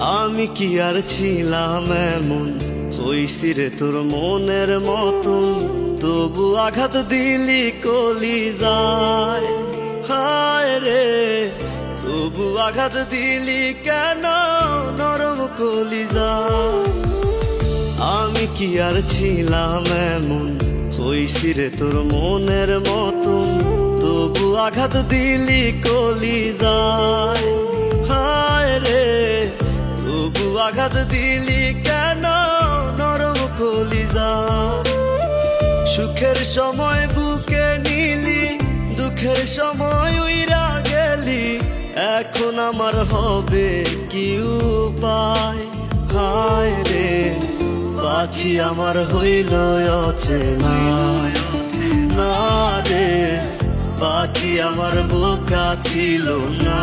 আমি কি আর ছিলাম এমন, হইছি রে তোর মনের মতন, তবু আঘাত দিলি কলিজায়। হায় রে, তবু আঘাত দিলি কেন নরম কলিজায়। আমি কি আর ছিলাম এমন, হইছি রে তোর মনের মতন, তবু আঘাত দিলি কলিজায়। হায় রে, তবু আঘাত দিলি কেন নরম কলিজায়। সুখের সময় বুকে নিলি, দুঃখের সময় উইরা গেলি, এখন আমার হবে কি উপায়। হায় রে, পাখি আমার হইল অচেনা, না রে পাখি আমার বোকা ছিল না।